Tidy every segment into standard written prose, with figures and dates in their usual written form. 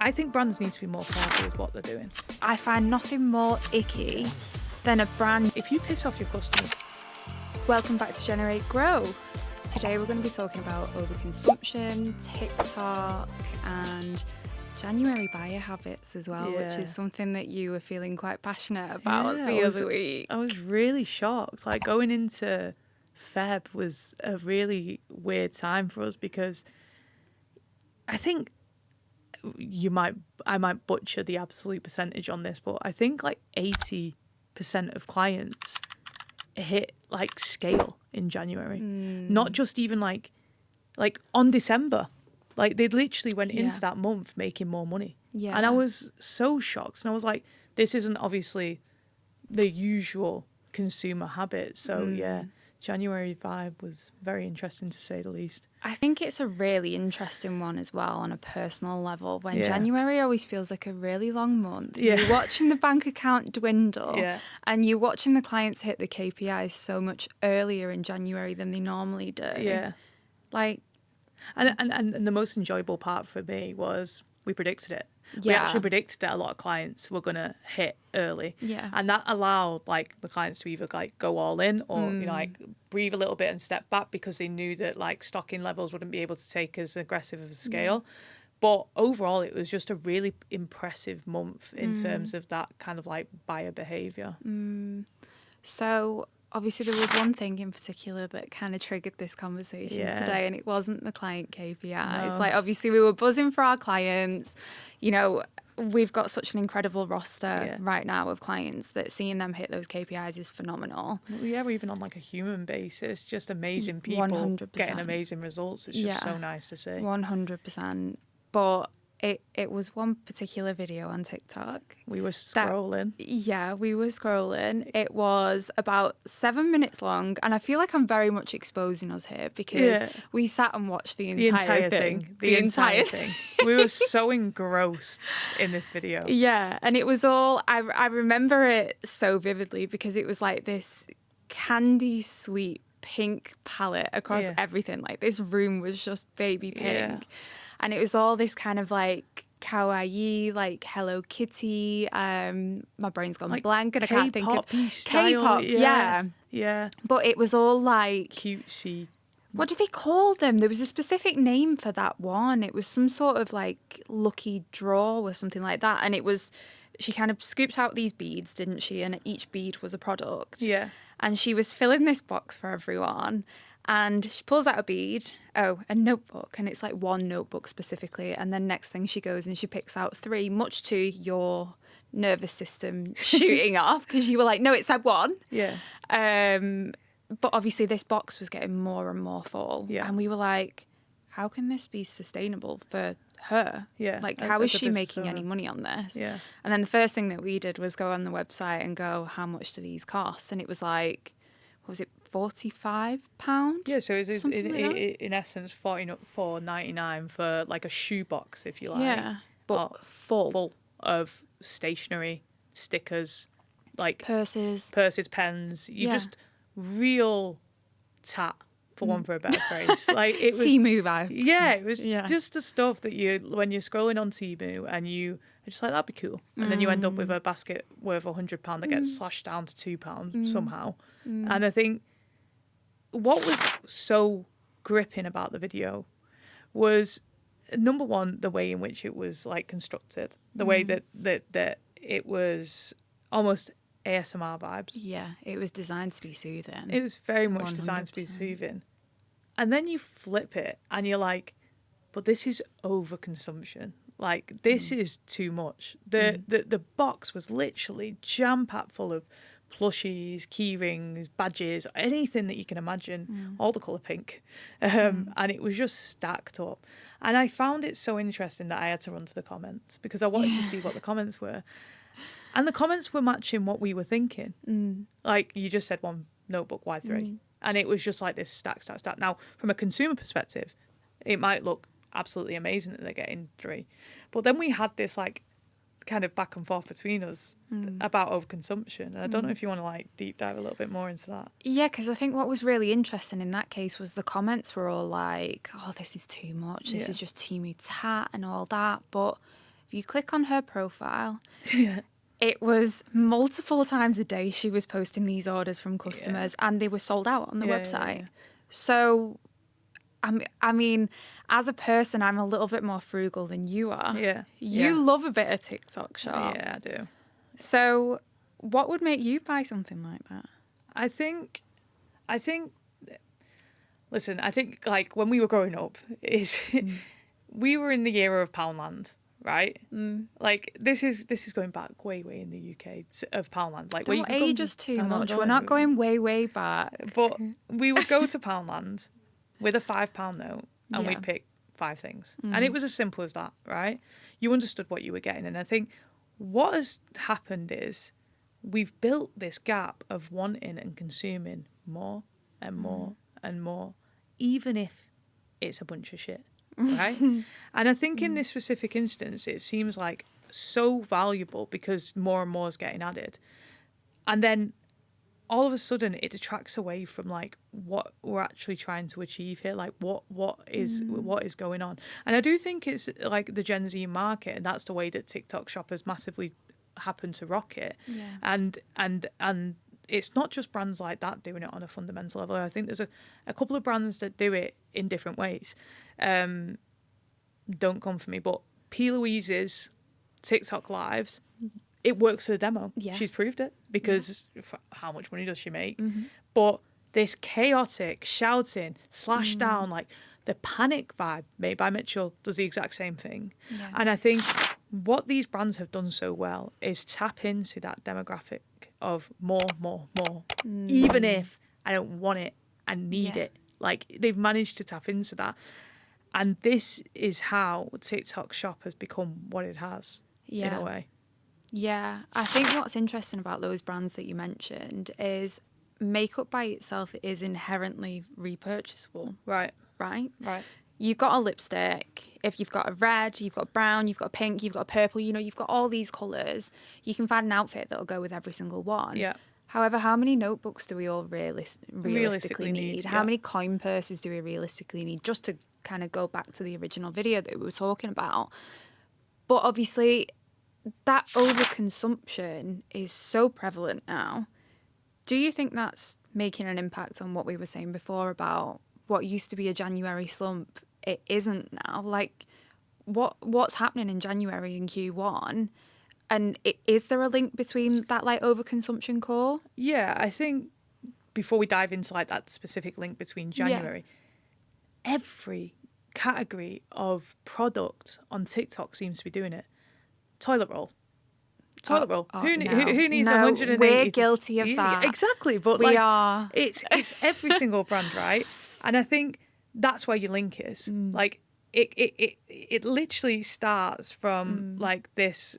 I think brands need to be more careful with what they're doing. I find nothing more icky than a brand. If you piss off your customers. Welcome back to Generate Growth. Today we're going to be talking about overconsumption, TikTok, and January buyer habits as well, which is something that you were feeling quite passionate about the other week. I was really shocked. Like, going into Feb was a really weird time for us because I think I might butcher the absolute percentage on this, but I think like 80% of clients hit like scale in January. Not just even like on December. Like, they literally went into that month making more money. Yeah. And I was so shocked. And I was like, this isn't obviously the usual consumer habit. So January vibe was very interesting, to say the least. I think it's a really interesting one as well on a personal level. When January always feels like a really long month. You're watching the bank account dwindle and you're watching the clients hit the KPIs so much earlier in January than they normally do. Yeah. Like, and the most enjoyable part for me was we predicted it. We actually predicted that a lot of clients were going to hit early. Yeah. And that allowed like the clients to either like go all in or you know, like breathe a little bit and step back, because they knew that like stocking levels wouldn't be able to take as aggressive of a scale. But overall, it was just a really impressive month in terms of that kind of like buyer behaviour. So obviously there was one thing in particular that kind of triggered this conversation today, and it wasn't the client KPIs. No. Like, obviously we were buzzing for our clients. You know, we've got such an incredible roster right now of clients that seeing them hit those KPIs is phenomenal. Yeah, we're even on like a human basis, just amazing people 100%. getting amazing results. It's just so nice to see. 100%. But it was one particular video on TikTok. We were scrolling. We were scrolling. It was about 7 minutes long, and I feel like I'm very much exposing us here because we sat and watched the entire thing. The entire thing. We were so engrossed in this video. Yeah, and it was all, I remember it so vividly because it was like this candy sweet pink palette across everything. Like, this room was just baby pink. Yeah. And it was all this kind of like kawaii, like Hello Kitty. My brain's gone like blank and I can't think of K-pop. Yeah. But it was all like cutesy. What do they call them? There was a specific name for that one. It was some sort of like lucky draw or something like that. And it was, she kind of scooped out these beads, didn't she? And each bead was a product. Yeah. And she was filling this box for everyone. And she pulls out a bead, a notebook, and it's like one notebook specifically. And then next thing she goes and she picks out 3, much to your nervous system shooting off, because you were like, no, it said 1. Yeah. But obviously this box was getting more and more full. Yeah. And we were like, how can this be sustainable for her? Yeah. Like, how is she making any money on this? Yeah. And then the first thing that we did was go on the website and go, how much do these cost? And it was like, what was it? £45? Yeah, so it's in essence $44.99 for like a shoebox, if you like. Yeah, but full of stationery, stickers, like purses, pens. You just real tat, for one for a better phrase. Like, it was Temu vibes. Yeah, it was just the stuff that when you're scrolling on Temu and you are just like, that'd be cool, and then you end up with a basket worth £100 that gets slashed down to £2 somehow. And I think what was so gripping about the video was, number one, the way in which it was like constructed, the way that it was almost ASMR vibes. Yeah, it was designed to be soothing. It was very much 100%. Designed to be soothing. And then you flip it and you're like, but this is overconsumption. Like, this is too much. The box was literally jam-packed full of plushies, key rings, badges, anything that you can imagine, all the colour pink. And it was just stacked up. And I found it so interesting that I had to run to the comments because I wanted to see what the comments were. And the comments were matching what we were thinking. Like, you just said 1 notebook, why 3? And it was just like this stack. Now, from a consumer perspective, it might look absolutely amazing that they're getting 3. But then we had this like kind of back and forth between us about overconsumption. And I don't know if you want to like deep dive a little bit more into that. Yeah, because I think what was really interesting in that case was the comments were all like, oh, this is too much. This is just Temu tat and all that. But If you click on her profile, Yeah. it was multiple times a day she was posting these orders from customers, and they were sold out on the website. So, I mean, as a person, I'm a little bit more frugal than you are. Yeah. You love a bit of TikTok shop. Yeah, I do. So what would make you buy something like that? I think, listen, I think like when we were growing up, we were in the era of Poundland, right? Like this is going back way in the UK of Poundland. Like Don't age us too much. We're not going way back. But we would go to Poundland with a £5 note and Yeah. we'd pick 5 things, and it was as simple as that, right? You understood what you were getting, and I think what has happened is we've built this gap of wanting and consuming more and more and more, even if it's a bunch of shit, right? And I think in this specific instance, it seems like so valuable because more and more is getting added. And then all of a sudden it detracts away from like what we're actually trying to achieve here, like what is going on. And I do think it's like the Gen Z market, and that's the way that TikTok shoppers massively happen to rock it. And it's not just brands like that doing it on a fundamental level. I think there's a couple of brands that do it in different ways. Don't come for me, but P. Louise's TikTok lives, it works for the demo. Yeah. She's proved it because how much money does she make? But this chaotic shouting, slash down, like the panic vibe made by Mitchell does the exact same thing. Yeah. And I think what these brands have done so well is tap into that demographic of more, even if I don't want it, I need it. Like they've managed to tap into that. And this is how TikTok shop has become what it has in a way. Yeah, I think what's interesting about those brands that you mentioned is makeup by itself is inherently repurchasable. Right. Right. You've got a lipstick. If you've got a red, you've got brown, you've got a pink, you've got a purple, you've got all these colours. You can find an outfit that'll go with every single one. Yeah. However, how many notebooks do we all realistically need? Yeah. How many coin purses do we realistically need? Just to kind of go back to the original video that we were talking about. But obviously, that overconsumption is so prevalent now. Do you think that's making an impact on what we were saying before about what used to be a January slump? It isn't now. Like, what's happening in January in Q1? And is there a link between that like overconsumption core? Yeah, I think before we dive into like that specific link between January, every category of product on TikTok seems to be doing it. Toilet roll. Who needs 180? We're guilty of that. Exactly, but we are. It's every single brand, right? And I think that's where your link is. Like it literally starts from like this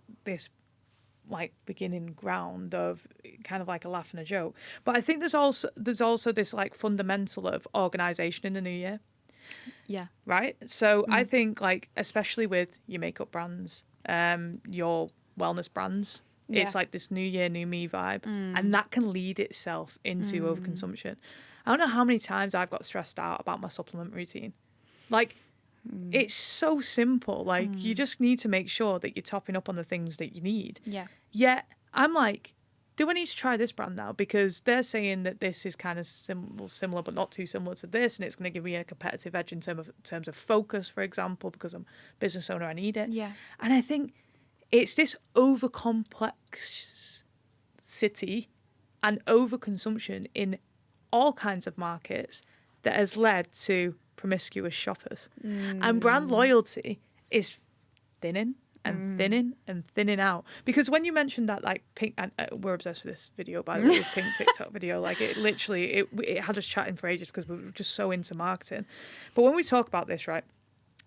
like beginning ground of kind of like a laugh and a joke. But I think there's also this like fundamental of organisation in the new year. Yeah. Right? So I think like especially with your makeup brands, your wellness brands, it's like this new year, new me vibe. And that can lead itself into overconsumption. I don't know how many times I've got stressed out about my supplement routine. Like it's so simple. Like you just need to make sure that you're topping up on the things that you need. Yeah. Yet I'm like, do I need to try this brand now? Because they're saying that this is kind of similar, but not too similar to this, and it's going to give me a competitive edge in terms of focus, for example, because I'm a business owner, I need it. Yeah. And I think it's this overcomplexity and overconsumption in all kinds of markets that has led to promiscuous shoppers. And brand loyalty is thinning and thinning and thinning out. Because when you mentioned that, like, pink, and we're obsessed with this video, by the way, this pink TikTok video, like, it literally, it had us chatting for ages because we were just so into marketing. But when we talk about this, right,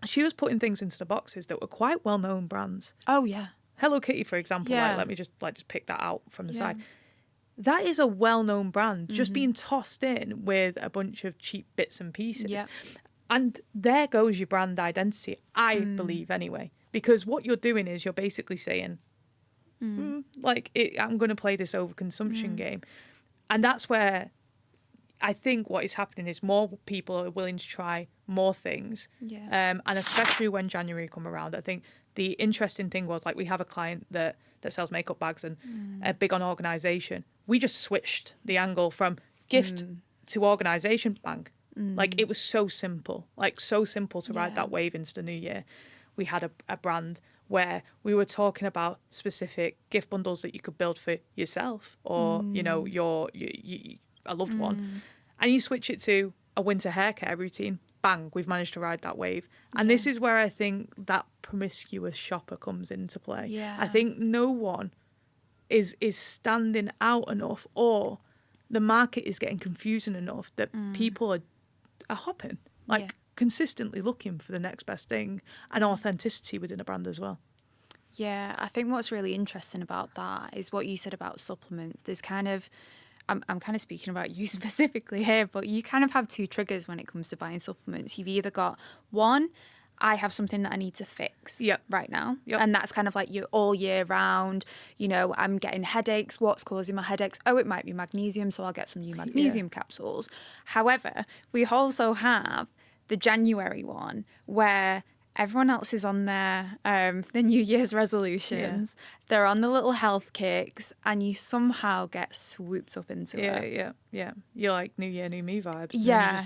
she was putting things into the boxes that were quite well-known brands. Oh, yeah. Hello Kitty, for example, Yeah. like, let me just pick that out from the side. That is a well-known brand, just being tossed in with a bunch of cheap bits and pieces. Yeah. And there goes your brand identity, I believe, anyway. Because what you're doing is you're basically saying, I'm going to play this overconsumption game. And that's where I think what is happening is more people are willing to try more things. Yeah. And especially when January come around, I think the interesting thing was, like, we have a client that sells makeup bags and big on organisation. We just switched the angle from gift to organisation bag. Like, it was so simple, to ride that wave into the new year. We had a brand where we were talking about specific gift bundles that you could build for yourself or, you know, a loved one. And you switch it to a winter hair care routine. Bang, we've managed to ride that wave. And this is where I think that promiscuous shopper comes into play. Yeah. I think no one is standing out enough, or the market is getting confusing enough that people are hopping, like consistently looking for the next best thing, and authenticity within a brand as well. Yeah, I think what's really interesting about that is what you said about supplements. There's kind of, I'm kind of speaking about you specifically here, but you kind of have two triggers when it comes to buying supplements. You've either got one, I have something that I need to fix right now. And that's kind of like you all year round. You know, I'm getting headaches. What's causing my headaches? Oh, it might be magnesium, so I'll get some new magnesium capsules. However, we also have the January one where everyone else is on their New Year's resolutions. They're on the little health kicks, and you somehow get swooped up into it. Yeah. You're like New Year, New Me vibes. Yeah.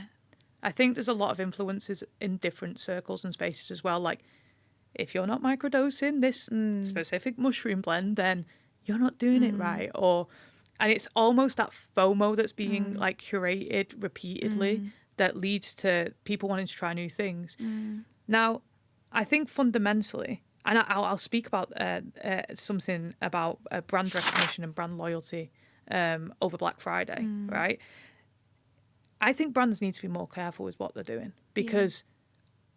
I think there's a lot of influences in different circles and spaces as well. Like, if you're not microdosing this specific mushroom blend, then you're not doing it right. And it's almost that FOMO that's being like curated repeatedly that leads to people wanting to try new things. Now, I think fundamentally, and I'll speak about something about brand recognition and brand loyalty over Black Friday, right? I think brands need to be more careful with what they're doing, because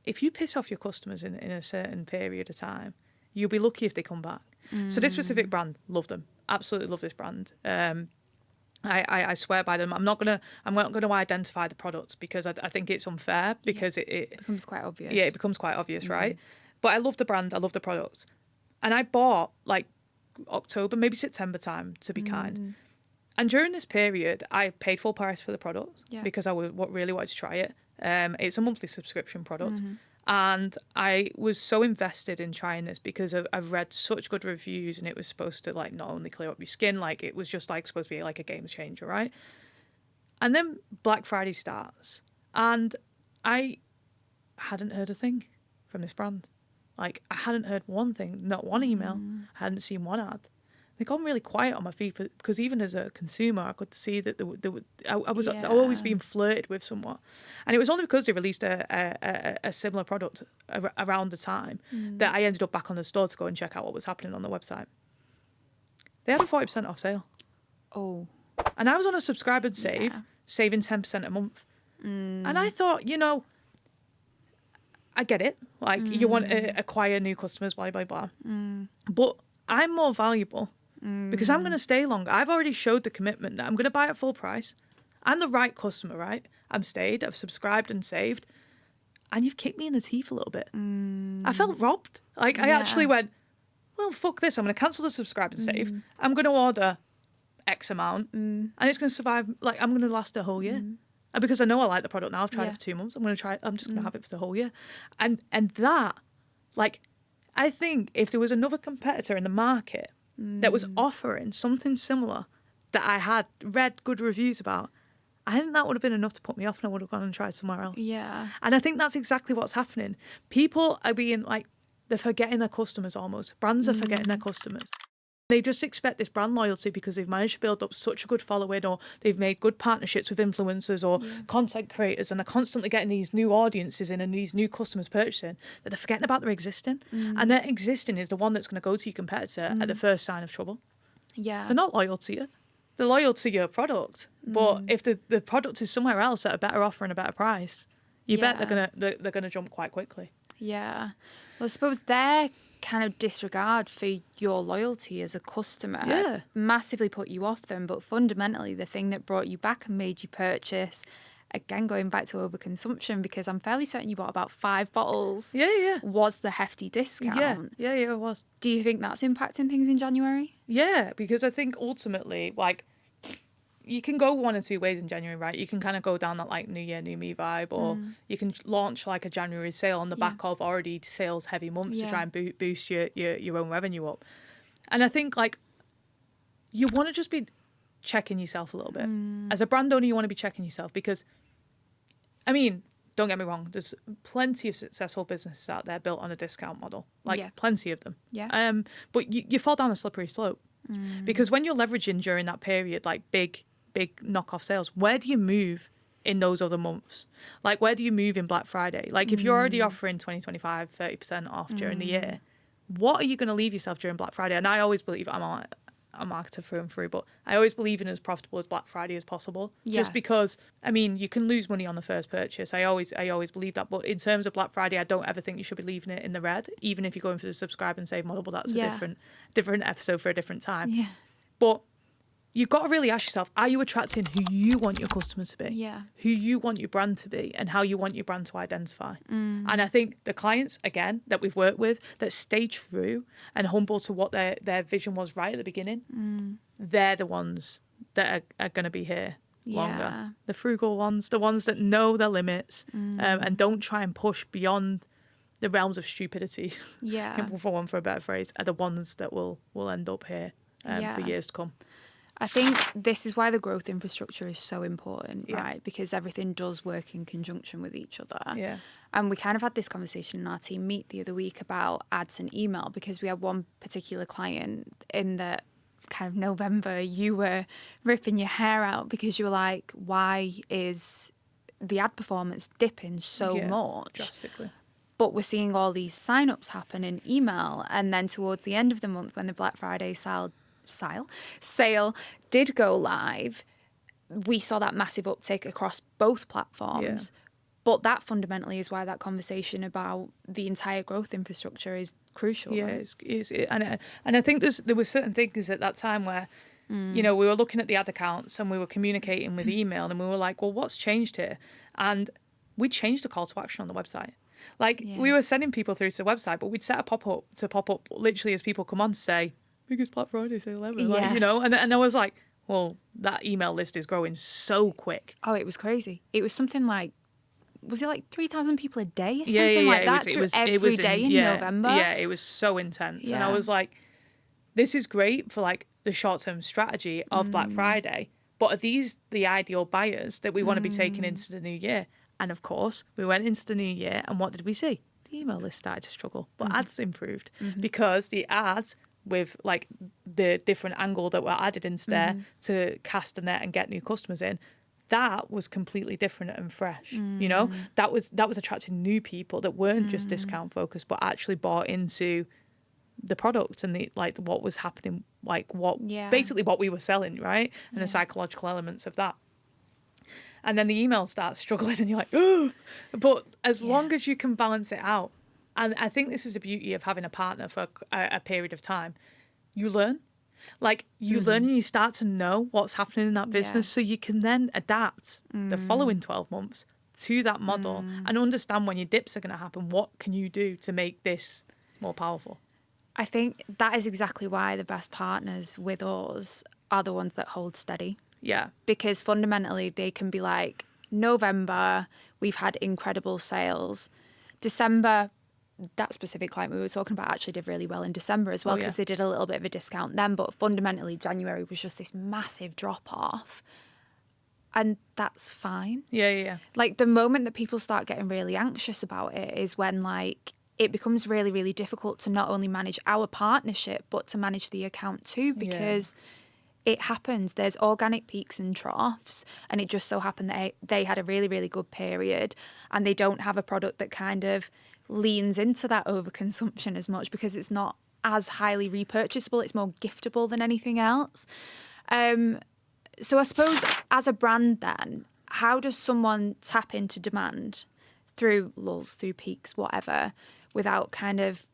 if you piss off your customers in a certain period of time, you'll be lucky if they come back. So this specific brand, love them, absolutely love this brand. I swear by them. I'm not gonna identify the products because I think it's unfair, because it becomes quite obvious. Yeah, it becomes quite obvious, right? But I love the brand, I love the products, and I bought like October, maybe September time, to be kind. And during this period, I paid full price for the product because I really wanted to try it. It's a monthly subscription product. And I was so invested in trying this because I've read such good reviews, and it was supposed to like not only clear up your skin, like it was just like supposed to be like a game changer, right? And then Black Friday starts, and I hadn't heard a thing from this brand. Like, I hadn't heard one thing, not one email. I hadn't seen one ad. They'd gone really quiet on my feed because even as a consumer, I could see that I was always being flirted with somewhat. And it was only because they released a similar product around the time that I ended up back on the store to go and check out what was happening on the website. They had a 40% off sale. Oh. And I was on a subscribe and save, saving 10% a month. And I thought, you know, I get it. Like, you want to acquire new customers, blah, blah, blah. But I'm more valuable because I'm going to stay longer. I've already showed the commitment that I'm going to buy at full price. I'm the right customer, right? I've stayed, I've subscribed and saved. And you've kicked me in the teeth a little bit. I felt robbed. Like, I actually went, well, fuck this. I'm going to cancel the subscribe and save. I'm going to order X amount. And it's going to survive. Like, I'm going to last a whole year. And because I know I like the product now, I've tried it for 2 months. I'm just going to have it for the whole year. And that, like, I think if there was another competitor in the market that was offering something similar that I had read good reviews about, I think that would have been enough to put me off, and I would have gone and tried somewhere else. Yeah. And I think that's exactly what's happening. People are being like, they're forgetting their customers almost. Brands are forgetting their customers. They just expect this brand loyalty because they've managed to build up such a good following, or they've made good partnerships with influencers or content creators, and they're constantly getting these new audiences in and these new customers purchasing, that they're forgetting about their existing. And their existing is the one that's going to go to your competitor at the first sign of trouble. Yeah. They're not loyal to you. They're loyal to your product. But if the product is somewhere else at a better offer and a better price, you bet they're gonna jump quite quickly. Yeah. Well, I suppose their kind of disregard for your loyalty as a customer massively put you off them. But fundamentally, the thing that brought you back and made you purchase, again, going back to overconsumption, because I'm fairly certain you bought about 5 bottles. Was the hefty discount. Yeah, it was. Do you think that's impacting things in January? Yeah, because I think ultimately, like, you can go one or two ways in January, right? You can kind of go down that like New Year, New Me vibe, or you can launch like a January sale on the back of already sales heavy months to try and boost your own revenue up. And I think like you want to just be checking yourself a little bit. As a brand owner, you want to be checking yourself because, I mean, don't get me wrong, there's plenty of successful businesses out there built on a discount model, like plenty of them. Yeah. But you fall down a slippery slope because when you're leveraging during that period, like big knockoff sales, where do you move in those other months? Like, where do you move in Black Friday? Like, if you're already offering 20, 25, 30% off during the year, what are you going to leave yourself during Black Friday? And I always believe, I'm a marketer through and through, but I always believe in as profitable as Black Friday as possible. Just because, I mean, you can lose money on the first purchase. I always believe that. But in terms of Black Friday, I don't ever think you should be leaving it in the red, even if you're going for the subscribe and save model. But that's a different episode for a different time. Yeah. But you've got to really ask yourself, are you attracting who you want your customers to be? Yeah. Who you want your brand to be and how you want your brand to identify. And I think the clients, again, that we've worked with that stay true and humble to what their vision was right at the beginning, they're the ones that are going to be here longer. The frugal ones, the ones that know their limits and don't try and push beyond the realms of stupidity, for a better phrase, are the ones that will end up here for years to come. I think this is why the growth infrastructure is so important, right? Because everything does work in conjunction with each other. Yeah. And we kind of had this conversation in our team meet the other week about ads and email, because we had one particular client in the kind of November, you were ripping your hair out because you were like, why is the ad performance dipping so much? Drastically. But we're seeing all these signups happen in email. And then towards the end of the month, when the Black Friday sale did go live, we saw that massive uptick across both platforms. But that fundamentally is why that conversation about the entire growth infrastructure is crucial. Yeah, right? and I think there were certain things at that time where, you know, we were looking at the ad accounts and we were communicating with email and we were like, well, what's changed here? And we changed the call to action on the website. Like we were sending people through to the website, but we'd set a pop up literally as people come on to say, biggest Black Friday sale ever, like, you know, and I was like, well, that email list is growing so quick. Oh, it was crazy. It was something like, was it like 3,000 people a day or something like that? It was every day in November. Yeah, it was so intense. And I was like, this is great for like the short-term strategy of Black Friday, but are these the ideal buyers that we want to be taking into the new year? And of course, we went into the new year and what did we see? The email list started to struggle, but ads improved because the ads with like the different angle that were added into there to cast a net and get new customers in, that was completely different and fresh. You know, that was attracting new people that weren't just discount focused, but actually bought into the product and the like what was happening, like basically what we were selling, right? And the psychological elements of that. And then the email starts struggling and you're like, oh, but as long as you can balance it out. And I think this is the beauty of having a partner for a period of time. You learn. Like, you learn and you start to know what's happening in that business so you can then adapt the following 12 months to that model and understand when your dips are going to happen, what can you do to make this more powerful? I think that is exactly why the best partners with us are the ones that hold steady. Yeah. Because fundamentally they can be like, November, we've had incredible sales. December, that specific client we were talking about actually did really well in December as well because they did a little bit of a discount then. But fundamentally, January was just this massive drop off. And that's fine. Yeah. Like the moment that people start getting really anxious about it is when like it becomes really, really difficult to not only manage our partnership, but to manage the account too, because it happens. There's organic peaks and troughs, and it just so happened that they had a really, really good period and they don't have a product that kind of leans into that overconsumption as much because it's not as highly repurchasable. It's more giftable than anything else. So I suppose as a brand then, how does someone tap into demand through lulls, through peaks, whatever, without kind of,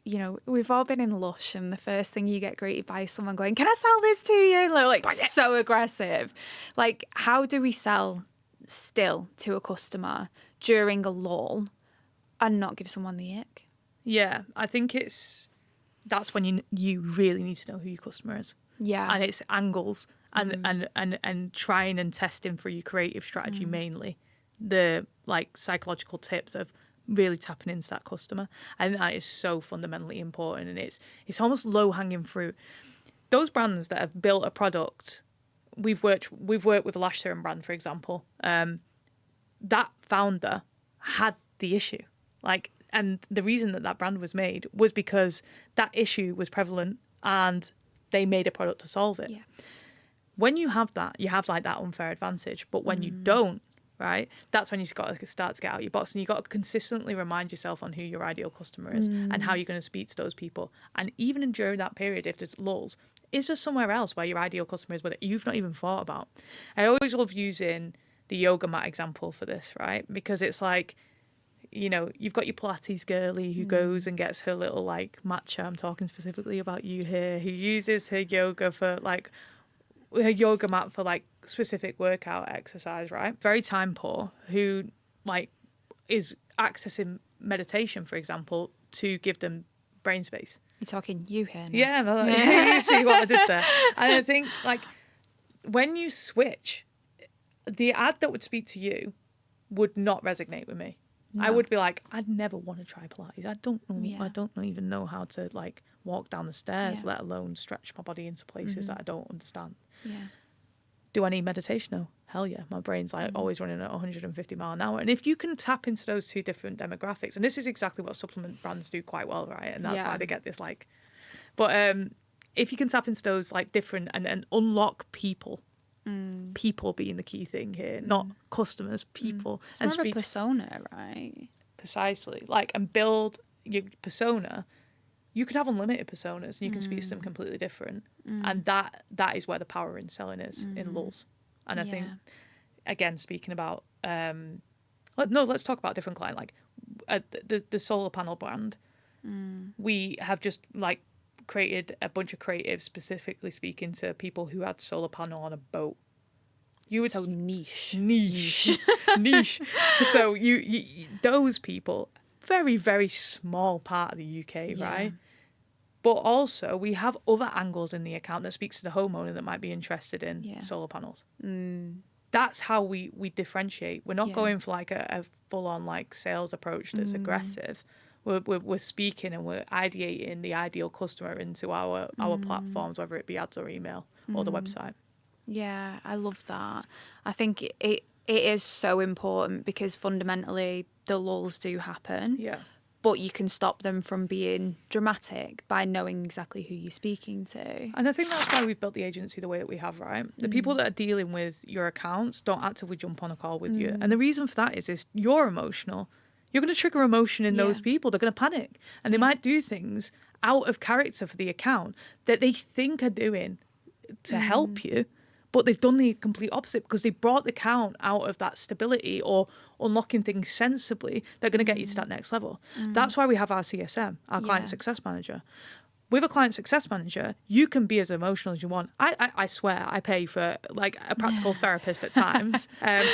you know, we've all been in Lush and the first thing you get greeted by is someone going, can I sell this to you? Like so aggressive. Like, how do we sell still to a customer during a lull and not give someone the ick? Yeah, I think that's when you really need to know who your customer is. Yeah. And it's angles and trying and testing for your creative strategy mainly. The like psychological tips of really tapping into that customer. I think that is so fundamentally important, and it's almost low hanging fruit. Those brands that have built a product, we've worked with a lash serum brand, for example. That founder had the issue, like, and the reason that brand was made was because that issue was prevalent, and they made a product to solve it. Yeah. When you have that, you have like that unfair advantage. But when you don't, right, that's when you've got to start to get out of your box, and you've got to consistently remind yourself on who your ideal customer is and how you're going to speak to those people. And even during that period, if there's lulls, is there somewhere else where your ideal customer is, that you've not even thought about? I always love using the yoga mat example for this, right? Because it's like, you know, you've got your Pilates girly who goes and gets her little like matcha. I'm talking specifically about you here, who uses her yoga for like her yoga mat for like specific workout exercise, right? Very time poor, who like is accessing meditation, for example, to give them brain space. You're talking you here now. Yeah, you see what I did there. And I think like when you switch, the ad that would speak to you would not resonate with me. No. I would be like, I'd never want to try Pilates. I don't know. Yeah. I don't even know how to like walk down the stairs, let alone stretch my body into places that I don't understand. Yeah. Do I need meditation? No. Hell yeah. My brain's like always running at 150 miles an hour. And if you can tap into those two different demographics, and this is exactly what supplement brands do quite well, right? And that's why they get this like, but if you can tap into those like different and unlock people, people being the key thing here, not customers, people. It's more of a persona, right? Precisely. Like, and build your persona. You could have unlimited personas and you can speak to them completely different. And that is where the power in selling is, in lulls. And I think, again, speaking about, let's talk about a different client. Like the solar panel brand, we have just like created a bunch of creatives specifically speaking to people who had solar panel on a boat. So niche. So you those people, very, very small part of the UK, right? But also we have other angles in the account that speaks to the homeowner that might be interested in solar panels. That's how we differentiate. We're not going for like a full-on like sales approach that's aggressive. We're speaking and we're ideating the ideal customer into our platforms, whether it be ads or email or the website. Yeah, I love that. I think it is so important because fundamentally the lulls do happen. Yeah. But you can stop them from being dramatic by knowing exactly who you're speaking to. And I think that's why we've built the agency the way that we have, right? The people that are dealing with your accounts don't actively jump on a call with you. And the reason for that is you're emotional. You're going to trigger emotion in those people. They're going to panic. And they might do things out of character for the account that they think are doing to help you. But they've done the complete opposite because they brought the account out of that stability or unlocking things sensibly. They're going to get you to that next level. That's why we have our CSM, our client success manager. With a client success manager, you can be as emotional as you want. I swear I pay for like a practical therapist at times. And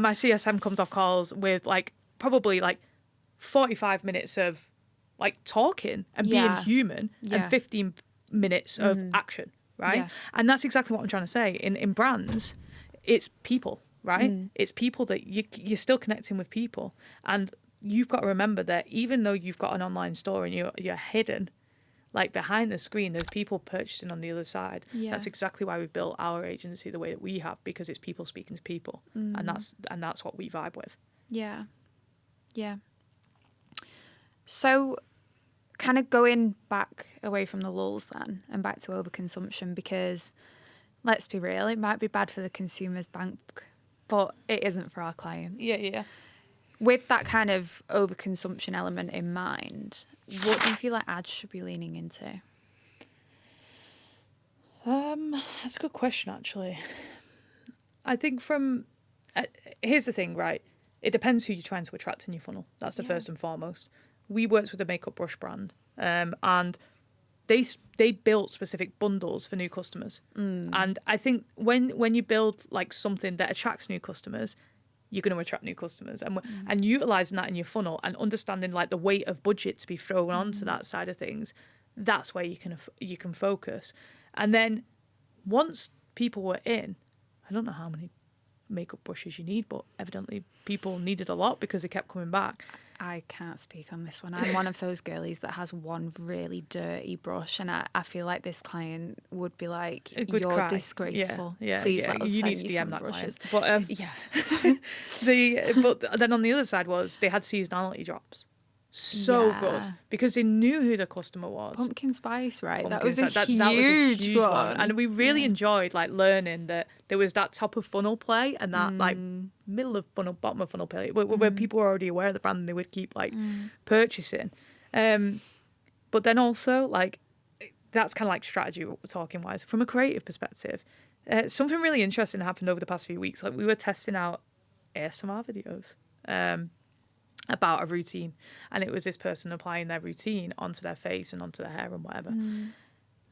my CSM comes off calls with like probably like 45 minutes of like talking and being human and 15 minutes of action. Right. Yeah. And that's exactly what I'm trying to say. In brands, it's people, right? It's people that you're still connecting with people. And you've got to remember that even though you've got an online store and you're hidden, like behind the screen, there's people purchasing on the other side. Yeah. That's exactly why we've built our agency the way that we have, because it's people speaking to people. And that's what we vibe with. Yeah. Yeah. So kind of going back away from the lulls then and back to overconsumption, because let's be real, it might be bad for the consumer's bank, but it isn't for our clients. Yeah. With that kind of overconsumption element in mind, what do you feel like ads should be leaning into? That's a good question, actually. I think here's the thing, right? It depends who you're trying to attract in your funnel. That's the first and foremost. We worked with a makeup brush brand, and they built specific bundles for new customers. And I think when you build like something that attracts new customers, you're going to attract new customers. And utilising that in your funnel and understanding like the weight of budget to be thrown onto that side of things, that's where you can focus. And then once people were in. I don't know how many makeup brushes you need, but evidently people needed a lot because they kept coming back. I can't speak on this one. I'm one of those girlies that has one really dirty brush, and I feel like this client would be like, "You're cry. disgraceful. Yeah, Please yeah. let us You send need to you DM some that brushes." client. But Yeah. but then on the other side was they had seasonality drops. So good Yeah. because they knew who the customer was. Pumpkin spice, right? That Pumpkin was a spice. huge That was a huge one. And we really enjoyed like learning that there was that top of funnel play and that like middle of funnel, bottom of funnel play where people were already aware of the brand and they would keep like purchasing. But then also like that's kind of like strategy talking wise from a creative perspective. Something really interesting happened over the past few weeks. Like we were testing out ASMR videos. About a routine, and it was this person applying their routine onto their face and onto their hair and whatever.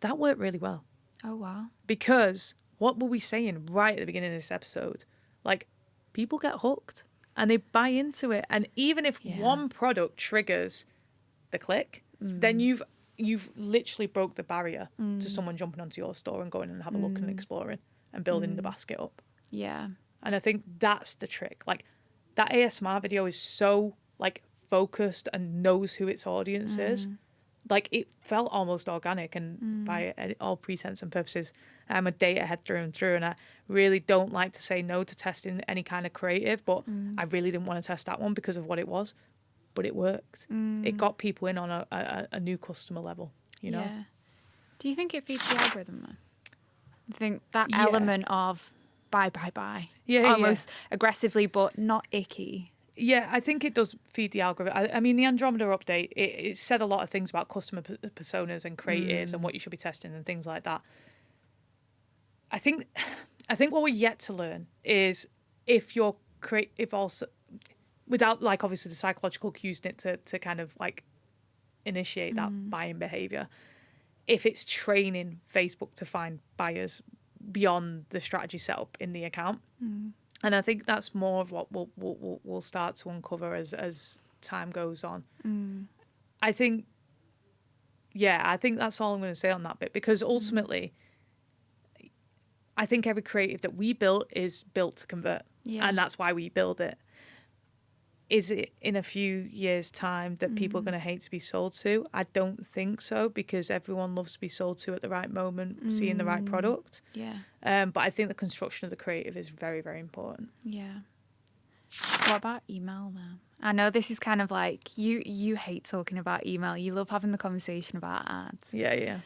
That worked really well. Oh, wow. Because what were we saying right at the beginning of this episode? Like, people get hooked and they buy into it, and even if one product triggers the click, then you've literally broke the barrier to someone jumping onto your store and going and have a look and exploring and building the basket up. Yeah. And I think that's the trick. Like, that ASMR video is so like focused and knows who its audience is. Like it felt almost organic, and by all pretense and purposes, I'm a data head through and through, and I really don't like to say no to testing any kind of creative, but I really didn't want to test that one because of what it was, but it worked. It got people in on a new customer level, you know? Yeah. Do you think it feeds the algorithm, though? I think that element of buy, almost aggressively, but not icky. Yeah, I think it does feed the algorithm. I mean, the Andromeda update, it said a lot of things about customer personas and creatives and what you should be testing and things like that. I think what we're yet to learn is if also, without like obviously the psychological cues in it to kind of like initiate that buying behavior, if it's training Facebook to find buyers beyond the strategy setup in the account. And I think that's more of what we'll start to uncover as time goes on. I think that's all I'm going to say on that bit, because ultimately, I think every creative that we built is built to convert. Yeah. And that's why we build it. Is it in a few years' time that people are going to hate to be sold to? I don't think so, because everyone loves to be sold to at the right moment, seeing the right product. Yeah. But I think the construction of the creative is very, very important. Yeah. What about email now? I know this is kind of like, you hate talking about email. You love having the conversation about ads. Yeah.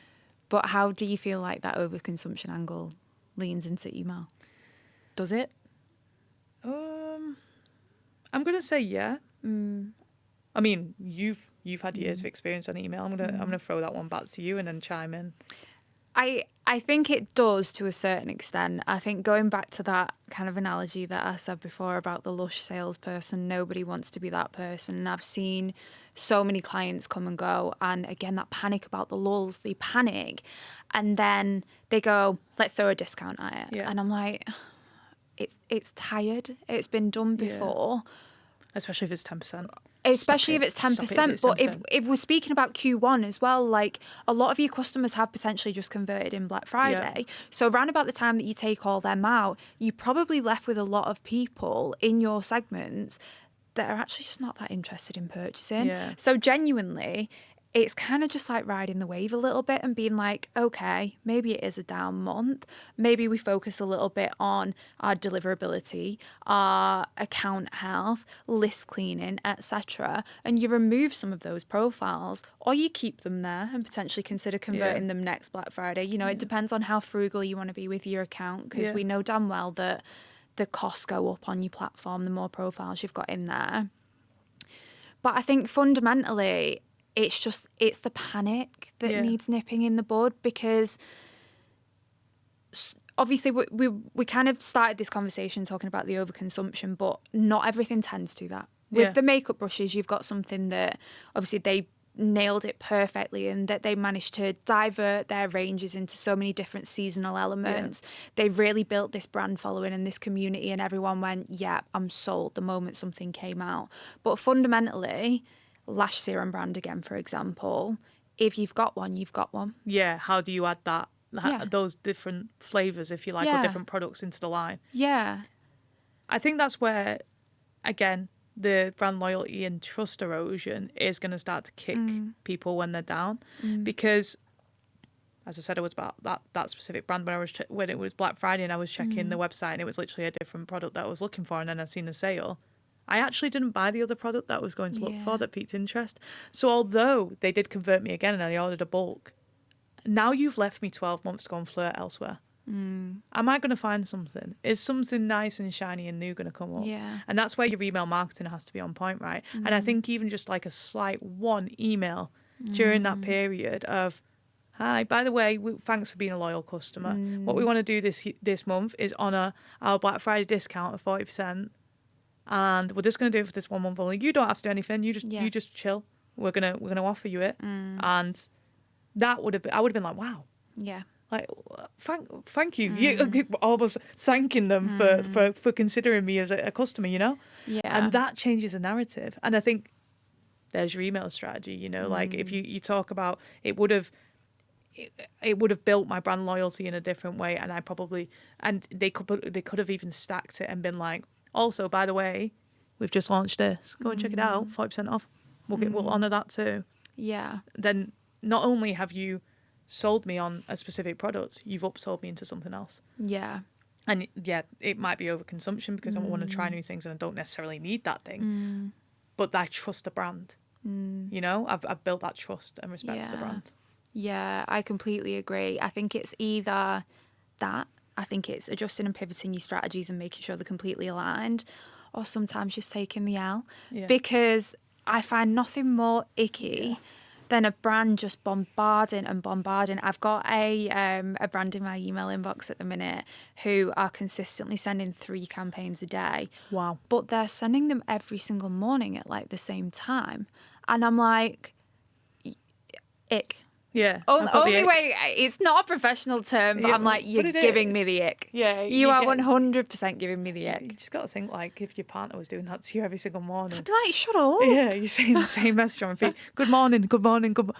But how do you feel like that overconsumption angle leans into email? Does it? I'm gonna say yeah. I mean, you've had years of experience on email. I'm gonna throw that one back to you and then chime in. I think it does to a certain extent. I think going back to that kind of analogy that I said before about the lush salesperson, nobody wants to be that person. And I've seen so many clients come and go, and again, that panic about the lulls, they panic and then they go, let's throw a discount at it. Yeah. And I'm like, it's tired. It's been done before. Yeah. Especially if it's 10%. Especially if it's 10%. But if we're speaking about Q1 as well, like a lot of your customers have potentially just converted in Black Friday. Yeah. So around about the time that you take all them out, you're probably left with a lot of people in your segments that are actually just not that interested in purchasing. Yeah. So genuinely, it's kind of just like riding the wave a little bit and being like, okay, maybe it is a down month. Maybe we focus a little bit on our deliverability, our account health, list cleaning, etc. And you remove some of those profiles, or you keep them there and potentially consider converting them next Black Friday. You know, it depends on how frugal you want to be with your account, because we know damn well that the costs go up on your platform the more profiles you've got in there. But I think fundamentally, it's the panic that needs nipping in the bud, because obviously we kind of started this conversation talking about the overconsumption, but not everything tends to that. With the makeup brushes, you've got something that obviously they nailed it perfectly, and that they managed to divert their ranges into so many different seasonal elements. They really built this brand following and this community, and everyone went, yeah, I'm sold the moment something came out. But fundamentally, lash serum brand again, for example, if you've got one, you've got one. Yeah, how do you add that those different flavors, if you like, or different products into the line. Yeah. I think that's where, again, the brand loyalty and trust erosion is going to start to kick people when they're down, because, as I said, it was about that specific brand when it was Black Friday and I was checking the website and it was literally a different product that I was looking for, and then I'd seen a sale. I actually didn't buy the other product that I was going to look for that piqued interest. So although they did convert me again and I ordered a bulk, now you've left me 12 months to go and flirt elsewhere. Am I going to find something? Is something nice and shiny and new going to come up? Yeah. And that's where your email marketing has to be on point, right? And I think even just like a slight one email during that period of, hi, by the way, thanks for being a loyal customer. What we want to do this month is honour our Black Friday discount of 40%. And we're just going to do it for this 1 month only. You don't have to do anything. You just chill. We're gonna offer you it. And that I would have been like, wow. Yeah. Like, thank you. You almost thanking them for considering me as a customer, you know? Yeah. And that changes the narrative. And I think there's your email strategy, you know? Like, if you talk about it would have built my brand loyalty in a different way, and they could have even stacked it and been like, also, by the way, we've just launched this. Go and check it out. 40% off. We'll honour that too. Yeah. Then not only have you sold me on a specific product, you've upsold me into something else. Yeah. And yeah, it might be overconsumption because I want to try new things and I don't necessarily need that thing. But I trust the brand. You know, I've built that trust and respect for the brand. Yeah, I completely agree. I think it's either that. I think it's adjusting and pivoting your strategies and making sure they're completely aligned, or sometimes just taking the L. Yeah. Because I find nothing more icky than a brand just bombarding. I've got a brand in my email inbox at the minute who are consistently sending 3 campaigns a day. Wow. But they're sending them every single morning at like the same time. And I'm like, ick. Yeah. Only way, it's not a professional term, but I'm like, you're giving me the ick. Yeah. You are 100% giving me the ick. You just got to think, like, if your partner was doing that to you every single morning. I'd be like, shut up. Yeah, you're saying the same message on repeat. Good morning, good morning, good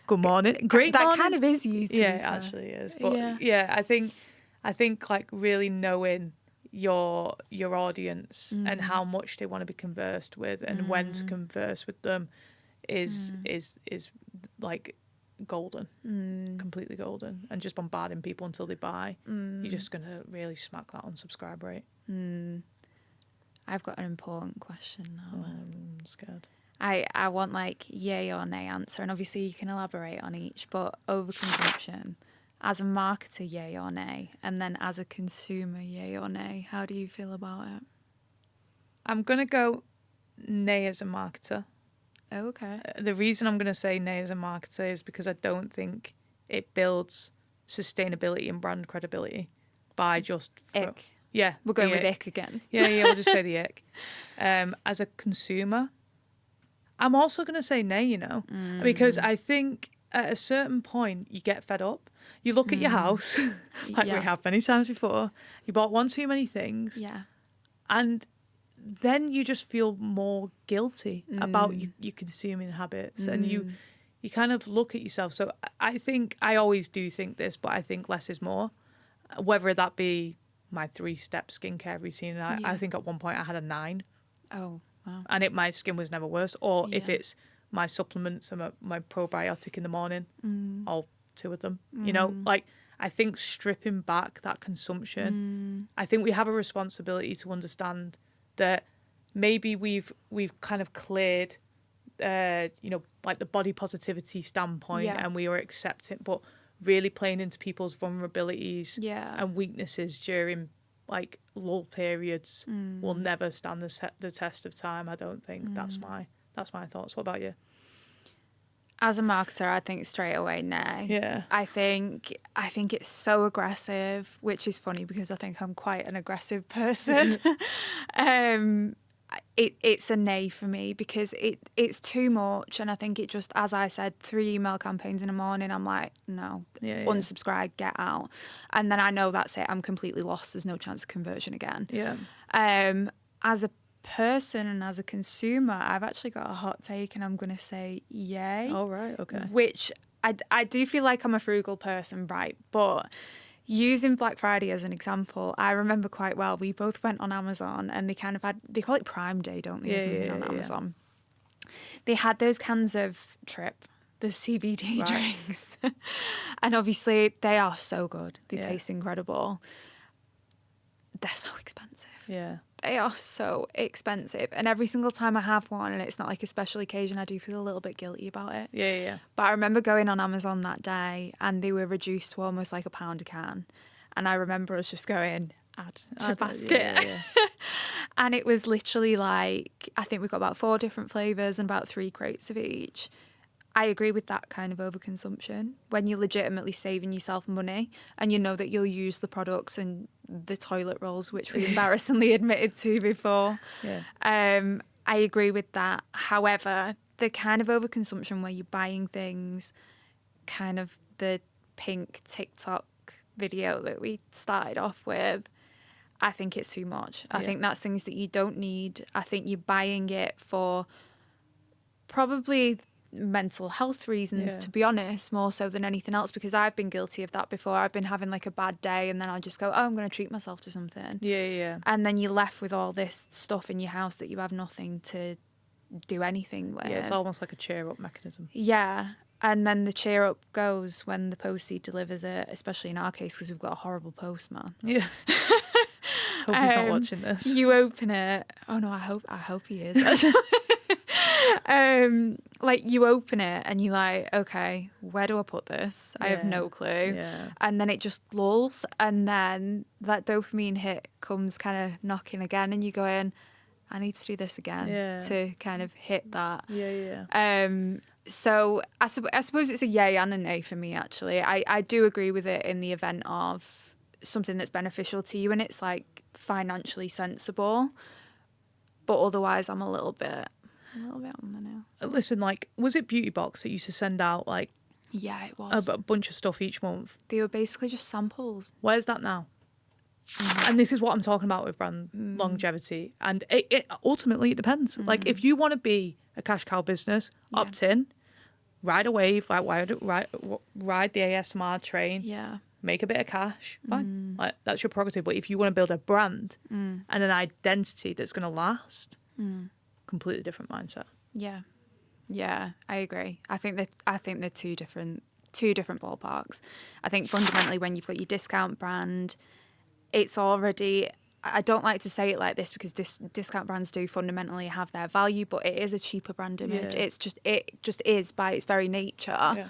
morning. Great that morning. That kind of is you, Yeah, it actually is. But yeah, I think like really knowing your audience and how much they want to be conversed with and when to converse with them is like golden, completely golden. And just bombarding people until they buy, you're just going to really smack that unsubscribe rate. I've got an important question now. I'm scared. I want like yay or nay answer, and obviously you can elaborate on each, but overconsumption, as a marketer, yay or nay, and then as a consumer, yay or nay, how do you feel about it? I'm going to go nay as a marketer. Oh, okay. The reason I'm going to say nay as a marketer is because I don't think it builds sustainability and brand credibility by just... Ick. Yeah. We're going with ick again. Yeah, we'll just say the ick. As a consumer, I'm also going to say nay, you know, because I think at a certain point you get fed up. You look at your house, like we have many times before, you bought one too many things. Yeah. And then you just feel more guilty about your consuming habits, and you kind of look at yourself. So I think, I always do think this, but I think less is more. Whether that be my 3-step skincare routine, I think at one point I had a 9. Oh, wow. And my skin was never worse. Or if it's my supplements and my probiotic in the morning, all 2 of them, you know, like, I think stripping back that consumption, I think we have a responsibility to understand that maybe we've kind of cleared, you know, like the body positivity standpoint, and we are accepting, but really playing into people's vulnerabilities and weaknesses during like lull periods will never stand the test of time. I don't think. That's my thoughts. What about you? As a marketer, I think straight away, nay. Yeah. I think it's so aggressive, which is funny because I think I'm quite an aggressive person. It's a nay for me because it's too much, and I think it just, as I said, 3 email campaigns in the morning, I'm like, no, unsubscribe, get out. And then I know that's it, I'm completely lost, there's no chance of conversion again. Yeah. As a person and as a consumer, I've actually got a hot take, and I'm going to say yay. Oh, right, okay. Which I do feel like I'm a frugal person, right? But using Black Friday as an example, I remember quite well, we both went on Amazon and they kind of had, they call it Prime Day, don't they, or something on Amazon. They had those cans of Trip, the CBD drinks. And obviously they are so good. They taste incredible. They're so expensive. Yeah. They are so expensive. And every single time I have one and it's not like a special occasion, I do feel a little bit guilty about it. Yeah. But I remember going on Amazon that day and they were reduced to almost like £1 a can. And I remember us just going, add to basket. Yeah. And it was literally like, I think we got about 4 different flavours and about 3 crates of each. I agree with that kind of overconsumption when you're legitimately saving yourself money and you know that you'll use the products and the toilet rolls, which we embarrassingly admitted to before. Yeah. I agree with that. However, the kind of overconsumption where you're buying things, kind of the pink TikTok video that we started off with, I think it's too much. I think that's things that you don't need. I think you're buying it for probably mental health reasons, to be honest, more so than anything else, because I've been guilty of that before. I've been having like a bad day and then I'll just go, oh, I'm going to treat myself to something. Yeah. And then you're left with all this stuff in your house that you have nothing to do anything with. Yeah, it's almost like a cheer up mechanism. Yeah. And then the cheer up goes when the postie delivers it, especially in our case because we've got a horrible postman. Yeah. Hope he's not watching this. You open it. Oh no, I hope he is. Like you open it and you're like, okay, where do I put this? I have no clue. Yeah. And then it just lulls, and then that dopamine hit comes kind of knocking again, and you go in, I need to do this again to kind of hit that. Yeah. So I suppose it's a yay and a nay for me, actually. I do agree with it in the event of something that's beneficial to you and it's like financially sensible. But otherwise, I'm a little bit on the nail. Listen, like, was it Beauty Box that used to send out like it was a bunch of stuff each month? They were basically just samples. Where's that now? And this is what I'm talking about with brand longevity. And it ultimately, it depends. Like, if you want to be a cash cow business, opt in, ride a wave, like ride the ASMR train, make a bit of cash, fine. Like, that's your prerogative. But if you want to build a brand and an identity that's going to last, completely different mindset. Yeah, I agree. I think they're two different ballparks. I think fundamentally when you've got your discount brand, it's already, I don't like to say it like this because discount brands do fundamentally have their value, but it is a cheaper brand image. It just is by its very nature.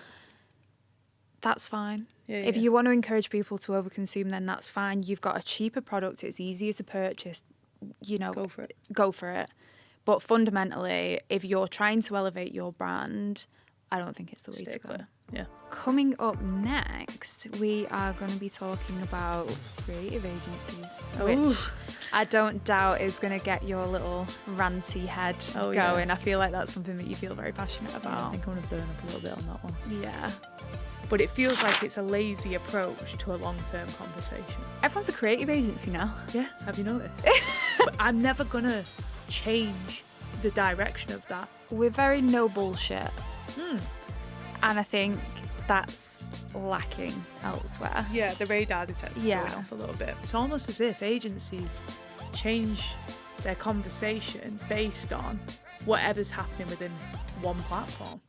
That's fine. If you want to encourage people to overconsume, then that's fine. You've got a cheaper product. It's easier to purchase. Go for it. But fundamentally, if you're trying to elevate your brand, I don't think it's the way to go. Yeah. Coming up next, we are going to be talking about creative agencies, which I don't doubt is going to get your little ranty head going. I feel like that's something that you feel very passionate about. I think I'm going to burn up a little bit on that one. Yeah. But it feels like it's a lazy approach to a long-term conversation. Everyone's a creative agency now. Yeah, have you noticed? But I'm never going to change the direction of that. We're very no bullshit. And I think that's lacking elsewhere. Yeah, the radar detector's going off a little bit. It's almost as if agencies change their conversation based on whatever's happening within one platform.